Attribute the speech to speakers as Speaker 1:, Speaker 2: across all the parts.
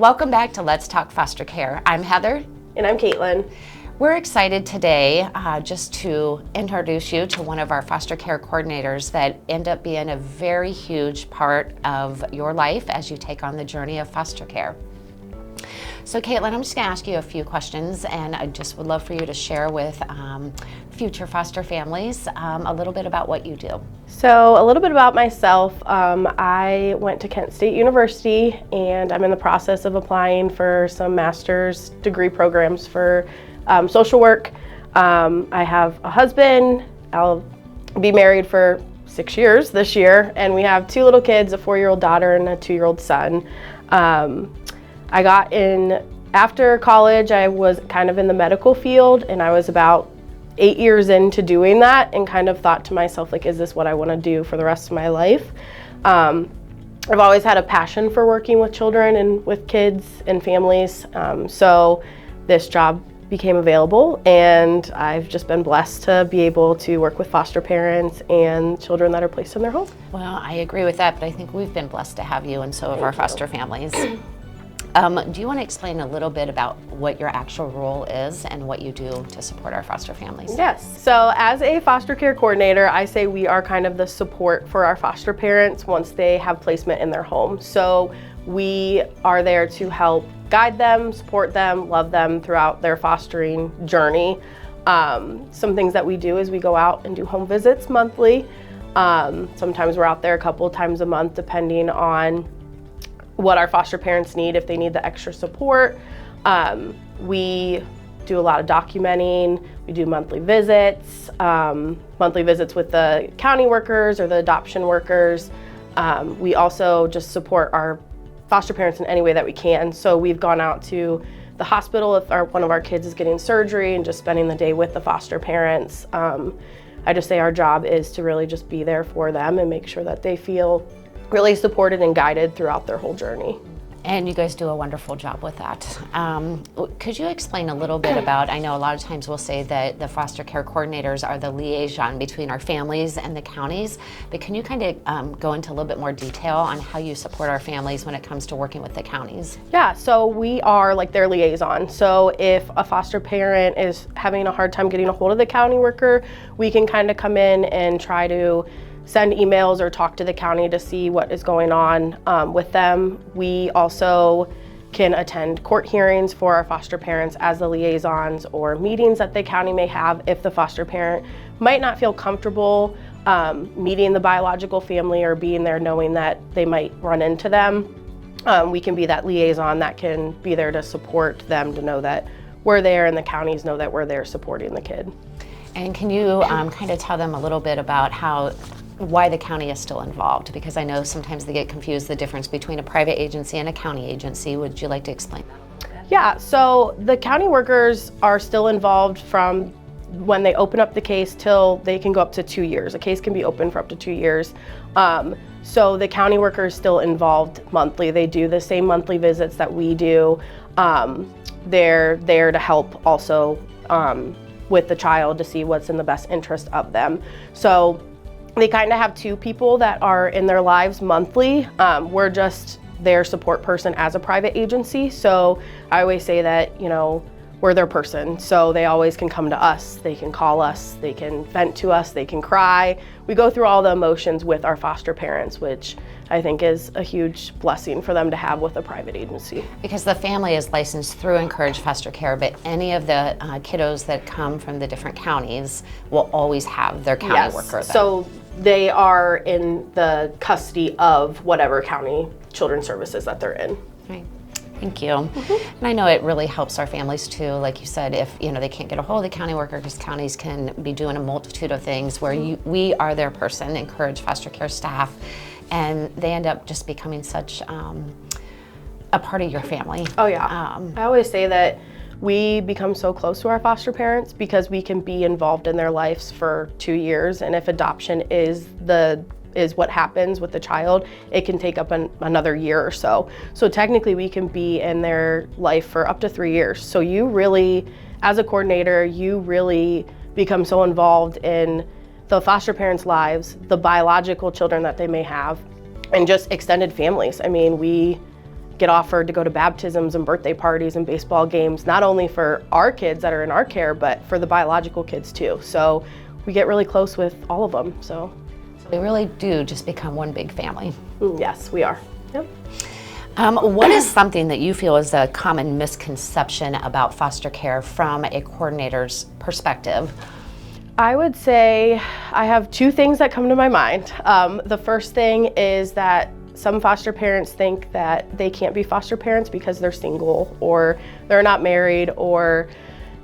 Speaker 1: Welcome back to Let's Talk Foster Care. I'm Heather.
Speaker 2: And I'm Kaytlyn.
Speaker 1: We're excited today just to introduce you to one of our foster care coordinators that end up being a very huge part of your life as you take on the journey of foster care. So Kaytlyn, I'm just going to ask you a few questions, and I just would love for you to share with future foster families a little bit about what you do.
Speaker 2: So a little bit about myself. I went to Kent State University, and I'm in the process of applying for some master's degree programs for social work. I have a husband. I'll be married for 6 years this year, and we have 2 little kids, a 4-year-old daughter and a 2-year-old son. I got in after college. I was kind of in the medical field, and I was about 8 years into doing that and kind of thought to myself, like, is this what I want to do for the rest of my life? I've always had a passion for working with children and with kids and families. So this job became available, and I've just been blessed to be able to work with foster parents and children that are placed in their home.
Speaker 1: Well, I agree with that, but I think we've been blessed to have you, and so have our foster families. Do you want to explain a little bit about what your actual role is and what you do to support our foster families?
Speaker 2: Yes. So as a foster care coordinator, I say we are kind of the support for our foster parents once they have placement in their home. So we are there to help guide them, support them, love them throughout their fostering journey. Some things that we do is we go out and do home visits monthly. Sometimes we're out there a couple times a month, depending on what our foster parents need, if they need the extra support. We do a lot of documenting. We do monthly visits with the county workers or the adoption workers. We also just support our foster parents in any way that we can. So we've gone out to the hospital if one of our kids is getting surgery and just spending the day with the foster parents. I just say our job is to really just be there for them and make sure that they feel really supported and guided throughout their whole journey.
Speaker 1: And you guys do a wonderful job with that. Could you explain a little bit about, I know a lot of times we'll say that the foster care coordinators are the liaison between our families and the counties, but can you kind of go into a little bit more detail on how you support our families when it comes to working with the counties?
Speaker 2: Yeah, so we are like their liaison. So if a foster parent is having a hard time getting a hold of the county worker, we can kind of come in and try to send emails or talk to the county to see what is going on with them. We also can attend court hearings for our foster parents as the liaisons, or meetings that the county may have if the foster parent might not feel comfortable meeting the biological family or being there knowing that they might run into them. We can be that liaison that can be there to support them, to know that we're there and the counties know that we're there supporting the kid.
Speaker 1: And can you kind of tell them a little bit about why the county is still involved? Because I know sometimes they get confused the difference between a private agency and a county agency. Would you like to explain that?
Speaker 2: Yeah, so the county workers are still involved from when they open up the case till they can go up to 2 years. A case can be open for up to 2 years. So the county worker is still involved monthly. They do the same monthly visits that we do. They're there to help also with the child to see what's in the best interest of them. So they kind of have 2 people that are in their lives monthly. We're just their support person as a private agency. So I always say that, we're their person. So they always can come to us, they can call us, they can vent to us, they can cry. We go through all the emotions with our foster parents, which I think is a huge blessing for them to have with a private agency.
Speaker 1: Because the family is licensed through Encourage Foster Care, but any of the kiddos that come from the different counties will always have their county worker then.
Speaker 2: So they are in the custody of whatever county children's services that they're in.
Speaker 1: Right. Thank you. Mm-hmm. And I know it really helps our families too. Like you said, if they can't get a hold of the county worker, because counties can be doing a multitude of things, where we are their person, Encourage Foster Care staff, and they end up just becoming such a part of your family.
Speaker 2: Oh yeah. I always say that we become so close to our foster parents because we can be involved in their lives for 2 years, and if adoption is what happens with the child, it can take up another year or so. So technically we can be in their life for up to 3 years. So you really, as a coordinator, you really become so involved in the foster parents' lives, the biological children that they may have, and just extended families. I mean, we get offered to go to baptisms and birthday parties and baseball games, not only for our kids that are in our care, but for the biological kids too. So we get really close with all of them. So
Speaker 1: we really do just become one big family.
Speaker 2: Yes, we are. Yep.
Speaker 1: What is something that you feel is a common misconception about foster care from a coordinator's perspective?
Speaker 2: I would say I have two things that come to my mind. The first thing is that some foster parents think that they can't be foster parents because they're single or they're not married or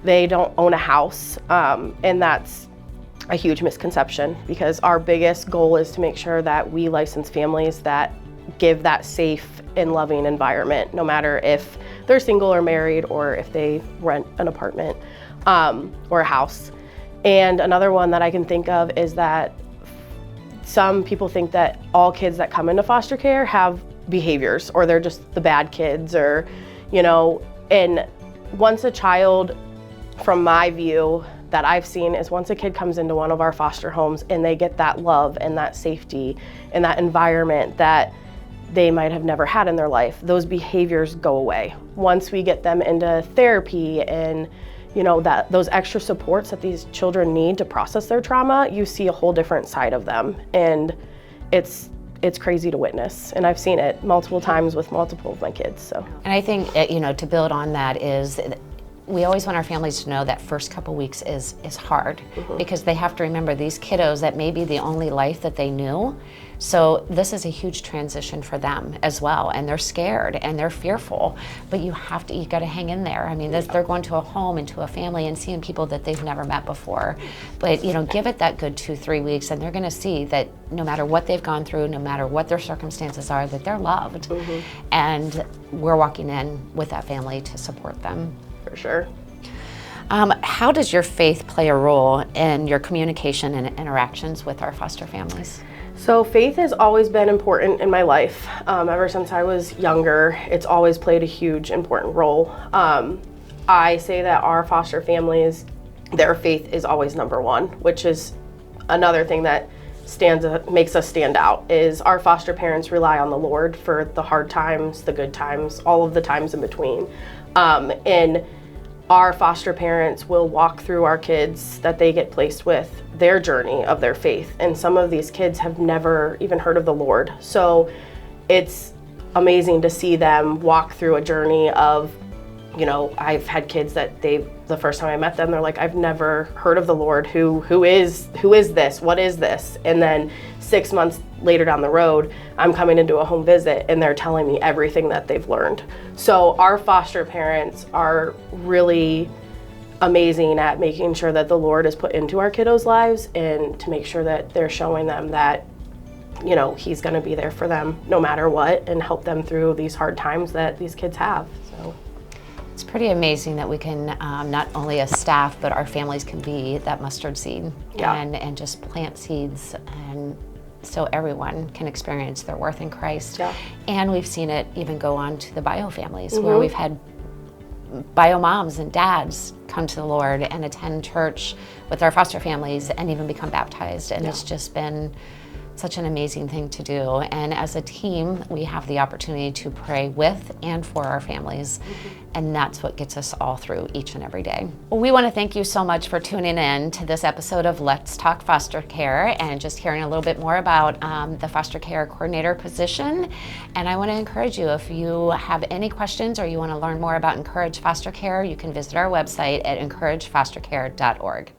Speaker 2: they don't own a house. And that's a huge misconception, because our biggest goal is to make sure that we license families that give that safe and loving environment, no matter if they're single or married or if they rent an apartment or a house. And another one that I can think of is that some people think that all kids that come into foster care have behaviors, or they're just the bad kids, or, you know, and once a child, from my view, that I've seen is once a kid comes into one of our foster homes and they get that love and that safety and that environment that they might have never had in their life, those behaviors go away. Once we get them into therapy and, you know, that those extra supports that these children need to process their trauma, you see a whole different side of them. And it's crazy to witness. And I've seen it multiple times with multiple of my kids, so.
Speaker 1: And I think, you know, to build on that is, we always want our families to know that first couple weeks is hard, because they have to remember these kiddos, that may be the only life that they knew. So this is a huge transition for them as well, and they're scared and they're fearful, but you got to hang in there. I mean, they're going to a home and to a family and seeing people that they've never met before. But, you know, give it that good 2-3 weeks, and they're going to see that no matter what they've gone through, no matter what their circumstances are, that they're loved. And we're walking in with that family to support them.
Speaker 2: For sure.
Speaker 1: How does your faith play a role in your communication and interactions with our foster families?
Speaker 2: So faith has always been important in my life. Ever since I was younger, it's always played a huge, important role. I say that our foster families, their faith is always number one, which is another thing that makes us stand out, is our foster parents rely on the Lord for the hard times, the good times, all of the times in between. And our foster parents will walk through our kids that they get placed with, their journey of their faith. And some of these kids have never even heard of the Lord. So it's amazing to see them walk through a journey of, you know, I've had kids that the first time I met them, they're like, I've never heard of the Lord. Who is this? What is this? And then 6 months later down the road, I'm coming into a home visit and they're telling me everything that they've learned. So our foster parents are really amazing at making sure that the Lord is put into our kiddos' lives, and to make sure that they're showing them that, you know, He's going to be there for them no matter what, and help them through these hard times that these kids have. So
Speaker 1: it's pretty amazing that we can, not only as staff, but our families can be that mustard seed. And just plant seeds, and so everyone can experience their worth in Christ. And we've seen it even go on to the bio families, where we've had bio moms and dads come to the Lord and attend church with our foster families and even become baptized. And it's just been such an amazing thing to do. And as a team, we have the opportunity to pray with and for our families. And that's what gets us all through each and every day. Well, we want to thank you so much for tuning in to this episode of Let's Talk Foster Care, and just hearing a little bit more about the foster care coordinator position. And I want to encourage you, if you have any questions or you want to learn more about Encourage Foster Care, you can visit our website at encouragefostercare.org.